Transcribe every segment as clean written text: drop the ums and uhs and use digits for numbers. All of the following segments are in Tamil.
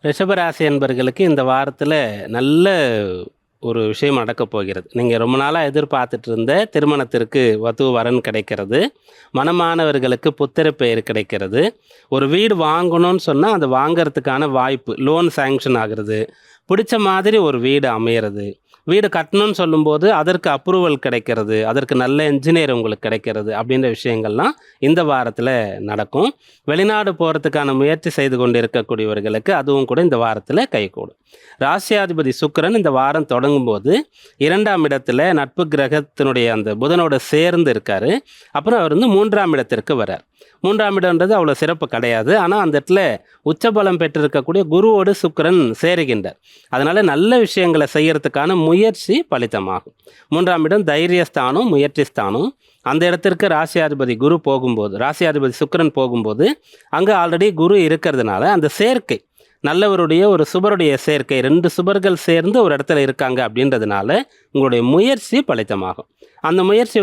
ரிஷபராசி என்பர்களுக்கு இந்த வாரத்தில் நல்ல ஒரு விஷயம் நடக்கப் போகிறது. நீங்கள் ரொம்ப நாளாக எதிர்பார்த்துட்டு இருந்த திருமணத்திற்கு வரன் கிடைக்கிறது. மணமானவர்களுக்கு புத்திர பெயர் கிடைக்கிறது. ஒரு வீடு வாங்கணும்னு சொன்னால் அது வாங்கிறதுக்கான வாய்ப்பு, லோன் சேங்ஷன் ஆகிறது. பிடிச்ச மாதிரி ஒரு வீடு அமையிறது. வீடு கட்டணும்னு சொல்லும்போது அதற்கு அப்ரூவல் கிடைக்கிறது, அதற்கு நல்ல என்ஜினியர் உங்களுக்கு கிடைக்கிறது அப்படின்ற விஷயங்கள்லாம் இந்த வாரத்தில் நடக்கும். வெளிநாடு போகிறதுக்கான முயற்சி செய்து கொண்டு இருக்கக்கூடியவர்களுக்கு அதுவும் கூட இந்த வாரத்தில் கைகூடும். ராசியாதிபதி சுக்கிரன் இந்த வாரம் தொடங்கும் போது 2ஆம் இடத்துல நட்பு கிரகத்தினுடைய அந்த புதனோட சேர்ந்து இருக்கார். அப்புறம் அவர் 3ஆம் இடத்திற்கு வரார். 3ஆம் இடம்ன்றது அவ்வளோ சிறப்பு கிடையாது. ஆனால் அந்த இடத்துல உச்சபலம் பெற்றிருக்கக்கூடிய குருவோடு சுக்கிரன் சேருகின்றார். அதனால் நல்ல விஷயங்களை செய்யறதுக்கான முயற்சி பலிதமாகும். 3ஆம் இடம் தைரியஸ்தானம், முயற்சி ஸ்தானம். அந்த இடத்திற்கு ராசியாதிபதி குரு போகும்போது, ராசியாதிபதி சுக்கிரன் போகும்போது அங்கே ஆல்ரெடி குரு இருக்கிறதுனால அந்த சேர்க்கை, நல்லவருடைய ஒரு சுபருடைய சேர்க்கை, 2 சுபர்கள் சேர்ந்து ஒரு இடத்துல இருக்காங்க அப்படின்றதுனால உங்களுடைய முயற்சி பலிதமாகும். அந்த முயற்சி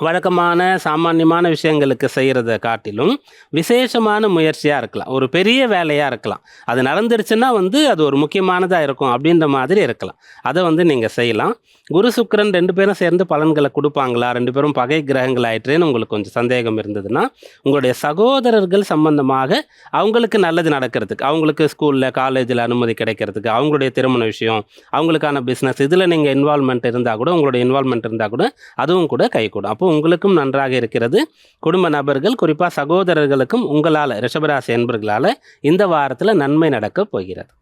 வழக்கமான சாமானியமான விஷயங்களுக்கு செய்கிறத காட்டிலும் விசேஷமான முயற்சியாக இருக்கலாம், ஒரு பெரிய வேலையாக இருக்கலாம். அது நடந்துருச்சுன்னா அது ஒரு முக்கியமானதாக இருக்கும் அப்படின்ற மாதிரி இருக்கலாம். அதை நீங்கள் செய்யலாம். குரு சுக்கிரன் 2 பேரும் சேர்ந்து பலன்களை கொடுப்பாங்களா, 2 பேரும் பகை கிரகங்கள் ஆயிற்றேன்னு உங்களுக்கு கொஞ்சம் சந்தேகம் இருந்ததுன்னா, உங்களுடைய சகோதரர்கள் சம்பந்தமாக அவங்களுக்கு நல்லது நடக்கிறதுக்கு, அவங்களுக்கு ஸ்கூலில் காலேஜில் அனுமதி கிடைக்கிறதுக்கு, அவங்களுடைய திருமண விஷயம், அவங்களுக்கான பிஸ்னஸ், இதில் நீங்கள் இன்வால்மெண்ட் இருந்தால் கூட, உங்களுடைய இன்வால்மெண்ட் இருந்தால் கூட அதுவும் கூட கைகூடும். அப்போ உங்களுக்கும் நன்றாக இருக்கிறது. குடும்ப நபர்கள், குறிப்பாக சகோதரர்களுக்கும் உங்களால், ரிஷபராசி என்பர்களால் இந்த வாரத்தில் நன்மை நடக்கப் போகிறது.